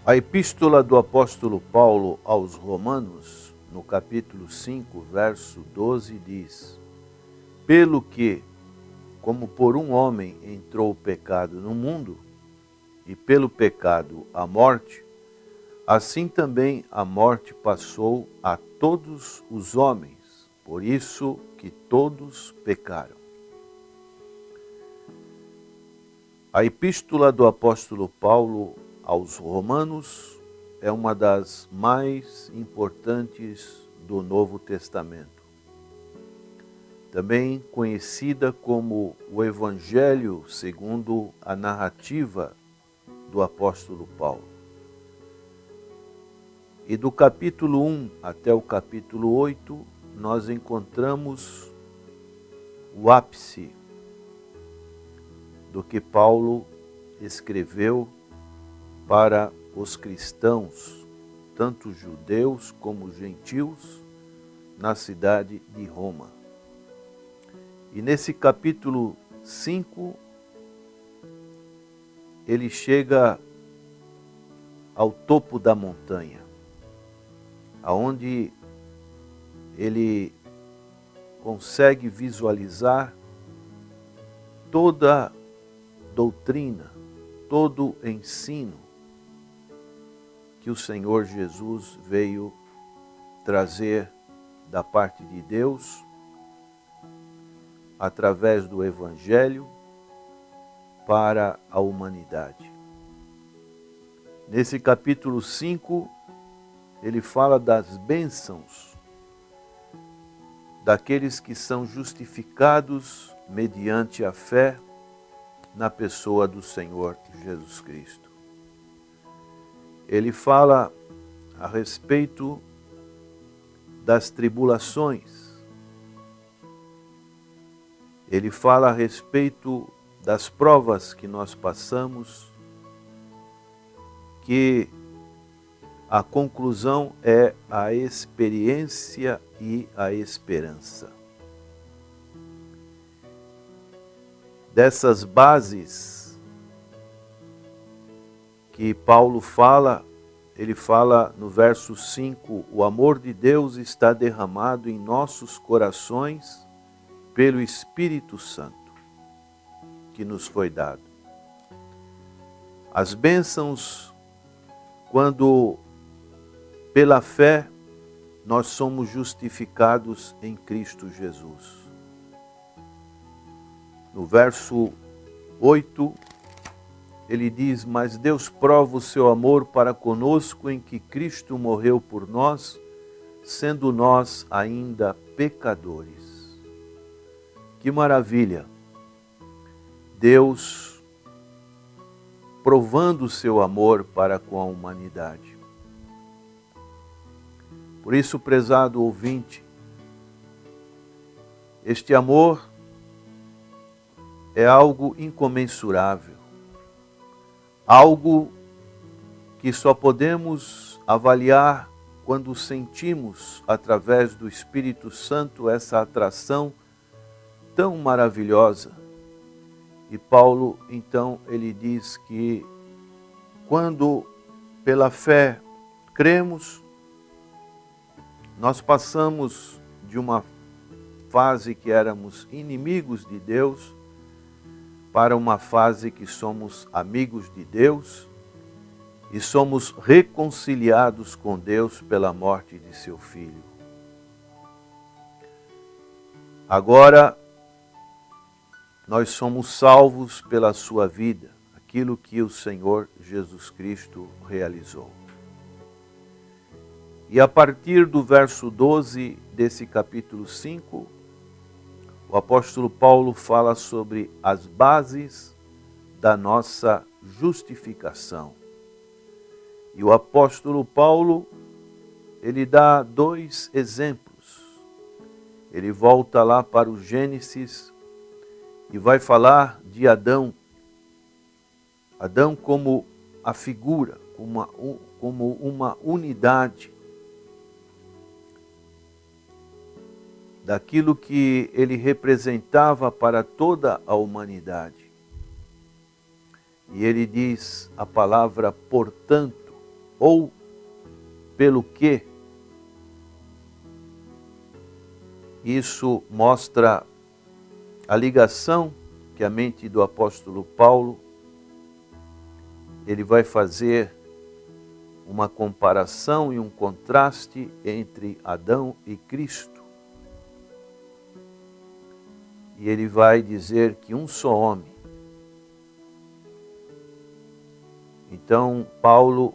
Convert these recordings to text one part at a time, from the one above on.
A epístola do apóstolo Paulo aos Romanos, no capítulo 5, verso 12, diz: Pelo que, como por um homem entrou o pecado no mundo, e pelo pecado a morte, assim também a morte passou a todos os homens, por isso que todos pecaram. A epístola do apóstolo Paulo aos Romanos é uma das mais importantes do Novo Testamento. Também conhecida como o Evangelho segundo a narrativa do apóstolo Paulo. E do capítulo 1 até o capítulo 8, nós encontramos o ápice do que Paulo escreveu para os cristãos, tanto judeus como gentios, na cidade de Roma. E nesse capítulo 5, ele chega ao topo da montanha, aonde ele consegue visualizar toda doutrina, todo ensino que o Senhor Jesus veio trazer da parte de Deus através do Evangelho para a humanidade. Nesse capítulo 5, ele fala das bênçãos daqueles que são justificados mediante a fé na pessoa do Senhor Jesus Cristo. Ele fala a respeito das tribulações. Ele fala a respeito das provas que nós passamos, que a conclusão é a experiência e a esperança. Dessas bases que Paulo fala, ele fala no verso 5, o amor de Deus está derramado em nossos corações pelo Espírito Santo, que nos foi dado. As bênçãos, quando pela fé nós somos justificados em Cristo Jesus. No verso 8, ele diz: Mas Deus prova o seu amor para conosco em que Cristo morreu por nós, sendo nós ainda pecadores. Que maravilha! Deus provando o seu amor para com a humanidade. Por isso, prezado ouvinte, este amor é algo incomensurável, algo que só podemos avaliar quando sentimos, através do Espírito Santo, essa atração tão maravilhosa. E Paulo, então, ele diz que quando pela fé cremos, nós passamos de uma fase que éramos inimigos de Deus para uma fase que somos amigos de Deus e somos reconciliados com Deus pela morte de seu Filho. Agora, nós somos salvos pela sua vida, aquilo que o Senhor Jesus Cristo realizou. E a partir do verso 12 desse capítulo 5, o apóstolo Paulo fala sobre as bases da nossa justificação. E o apóstolo Paulo, ele dá dois exemplos. Ele volta lá para o Gênesis e vai falar de Adão. Adão como a figura, como uma unidade daquilo que ele representava para toda a humanidade. E ele diz a palavra portanto, ou pelo que. Isso mostra a ligação que a mente do apóstolo Paulo, ele vai fazer uma comparação e um contraste entre Adão e Cristo. E ele vai dizer que um só homem. Então, Paulo,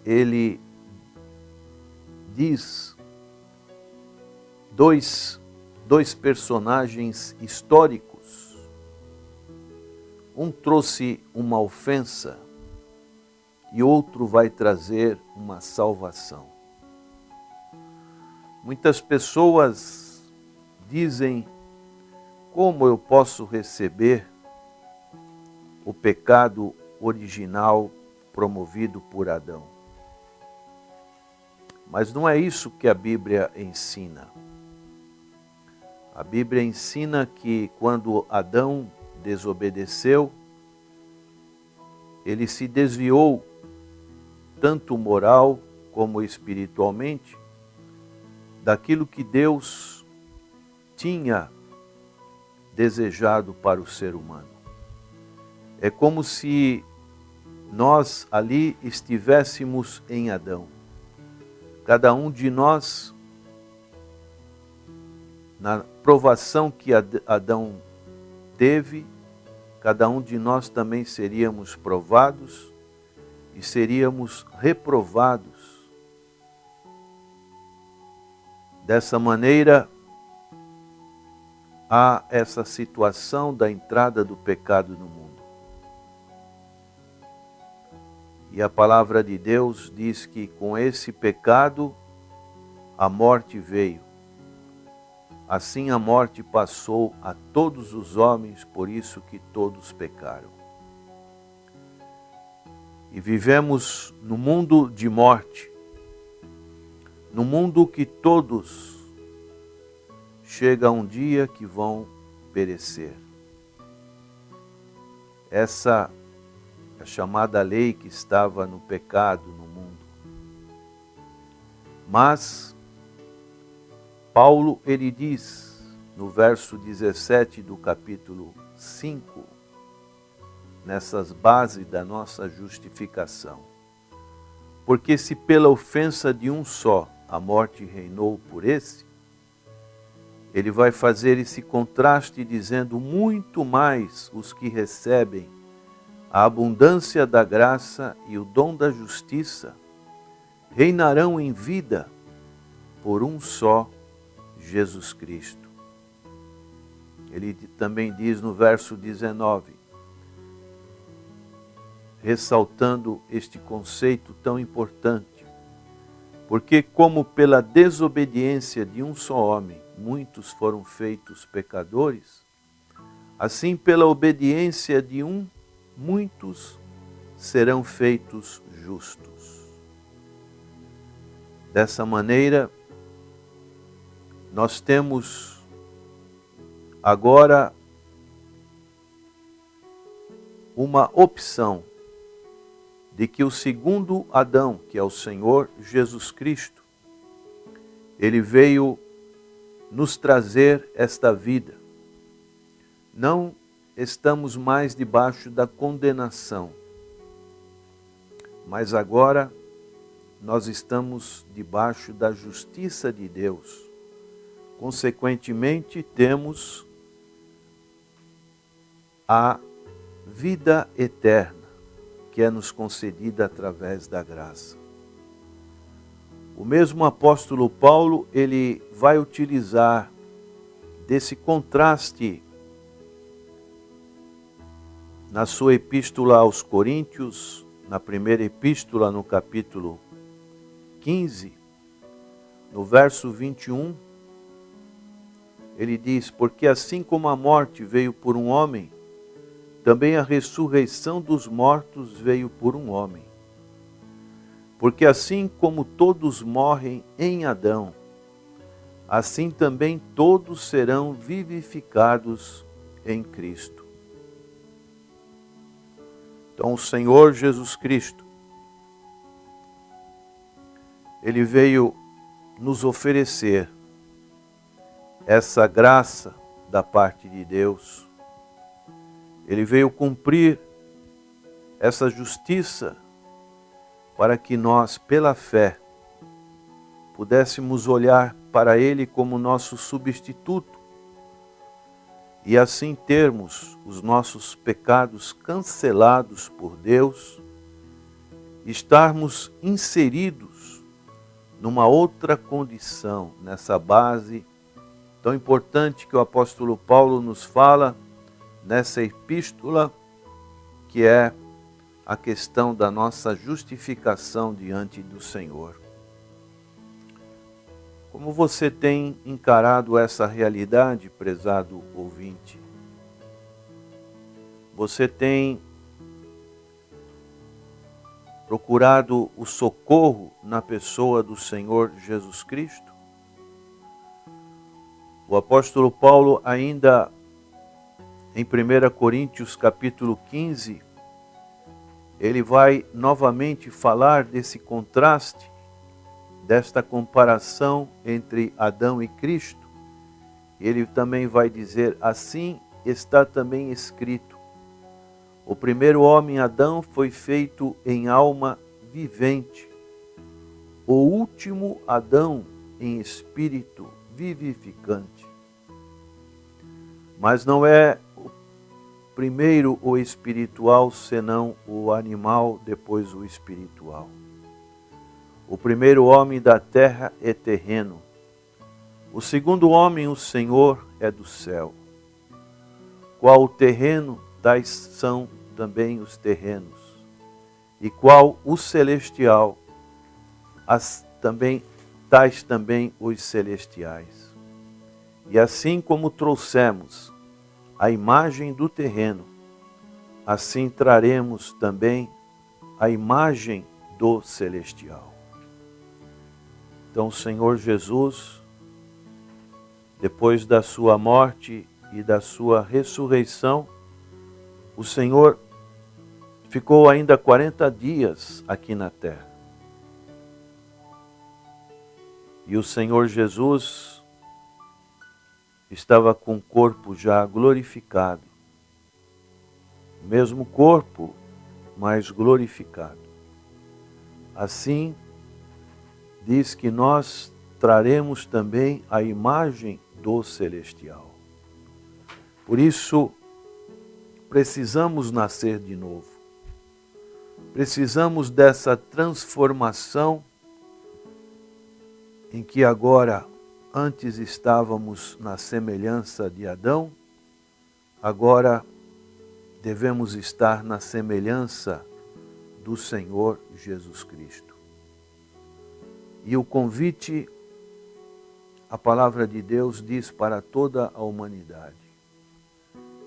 ele diz dois personagens históricos. Um trouxe uma ofensa e outro vai trazer uma salvação. Muitas pessoas dizem: como eu posso receber o pecado original promovido por Adão? Mas não é isso que a Bíblia ensina. A Bíblia ensina que quando Adão desobedeceu, ele se desviou, tanto moral como espiritualmente, daquilo que Deus tinha desejado para o ser humano. É como se nós ali estivéssemos em Adão. Cada um de nós, na provação que Adão teve, cada um de nós também seríamos provados e seríamos reprovados. Dessa maneira, há essa situação da entrada do pecado no mundo. E a palavra de Deus diz que com esse pecado a morte veio. Assim a morte passou a todos os homens, por isso que todos pecaram. E vivemos no mundo de morte, no mundo que todos chega um dia que vão perecer. Essa é a chamada lei que estava no pecado no mundo. Mas Paulo, ele diz no verso 17 do capítulo 5, nessas bases da nossa justificação: porque se pela ofensa de um só a morte reinou por esse, ele vai fazer esse contraste dizendo: muito mais os que recebem a abundância da graça e o dom da justiça reinarão em vida por um só Jesus Cristo. Ele também diz no verso 19, ressaltando este conceito tão importante: porque como pela desobediência de um só homem muitos foram feitos pecadores, assim pela obediência de um, muitos serão feitos justos. Dessa maneira, nós temos agora uma opção de que o segundo Adão, que é o Senhor Jesus Cristo, ele veio nos trazer esta vida. Não estamos mais debaixo da condenação, mas agora nós estamos debaixo da justiça de Deus. Consequentemente, temos a vida eterna, que é nos concedida através da graça. O mesmo apóstolo Paulo, ele vai utilizar desse contraste na sua epístola aos Coríntios, na primeira epístola, no capítulo 15, no verso 21, ele diz: porque assim como a morte veio por um homem, também a ressurreição dos mortos veio por um homem. Porque assim como todos morrem em Adão, assim também todos serão vivificados em Cristo. Então o Senhor Jesus Cristo, Ele veio nos oferecer essa graça da parte de Deus. Ele veio cumprir essa justiça para que nós, pela fé, pudéssemos olhar para Ele como nosso substituto e assim termos os nossos pecados cancelados por Deus, estarmos inseridos numa outra condição, nessa base tão importante que o apóstolo Paulo nos fala nessa epístola, que é a questão da nossa justificação diante do Senhor. Como você tem encarado essa realidade, prezado ouvinte? Você tem procurado o socorro na pessoa do Senhor Jesus Cristo? O apóstolo Paulo, ainda em 1 Coríntios capítulo 15, ele vai novamente falar desse contraste, desta comparação entre Adão e Cristo. Ele também vai dizer, assim está também escrito: o primeiro homem, Adão, foi feito em alma vivente, o último Adão em espírito vivificante. Mas não é o primeiro o espiritual, senão o animal, depois o espiritual. O primeiro homem da terra é terreno. O segundo homem, o Senhor, é do céu. Qual o terreno, tais são também os terrenos. E qual o celestial, tais também os celestiais. E assim como trouxemos a imagem do terreno, assim traremos também a imagem do celestial. Então, o Senhor Jesus, depois da sua morte e da sua ressurreição, o Senhor ficou ainda 40 dias aqui na terra. E o Senhor Jesus estava com o corpo já glorificado. O mesmo corpo, mas glorificado. Assim, diz que nós traremos também a imagem do celestial. Por isso, precisamos nascer de novo. Precisamos dessa transformação em que agora, antes estávamos na semelhança de Adão, agora devemos estar na semelhança do Senhor Jesus Cristo. E o convite, a palavra de Deus diz para toda a humanidade.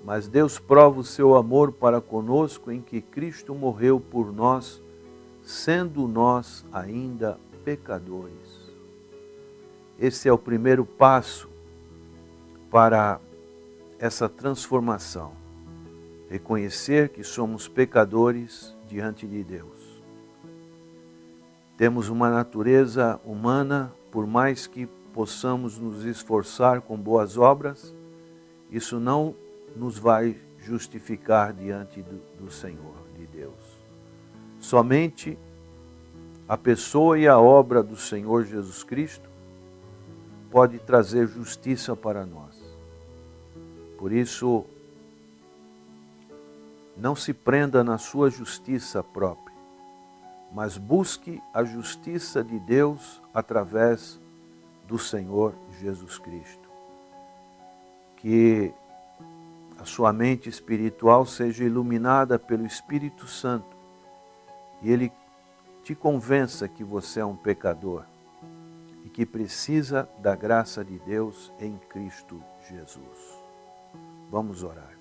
Mas Deus prova o seu amor para conosco em que Cristo morreu por nós, sendo nós ainda pecadores. Esse é o primeiro passo para essa transformação. Reconhecer que somos pecadores diante de Deus. Temos uma natureza humana, por mais que possamos nos esforçar com boas obras, isso não nos vai justificar diante do Senhor, de Deus. Somente a pessoa e a obra do Senhor Jesus Cristo pode trazer justiça para nós. Por isso, não se prenda na sua justiça própria, mas busque a justiça de Deus através do Senhor Jesus Cristo. Que a sua mente espiritual seja iluminada pelo Espírito Santo e Ele te convença que você é um pecador e que precisa da graça de Deus em Cristo Jesus. Vamos orar.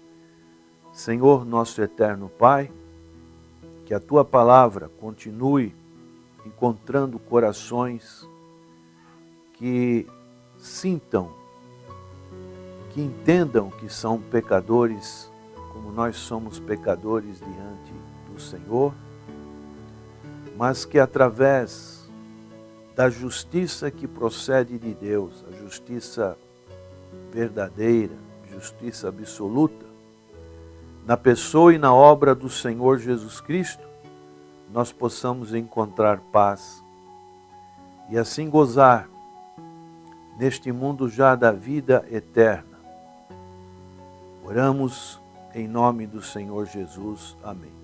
Senhor, nosso eterno Pai, que a Tua palavra continue encontrando corações que sintam, que entendam que são pecadores, como nós somos pecadores diante do Senhor, mas que através da justiça que procede de Deus, a justiça verdadeira, justiça absoluta, na pessoa e na obra do Senhor Jesus Cristo, nós possamos encontrar paz e assim gozar neste mundo já da vida eterna. Oramos em nome do Senhor Jesus. Amém.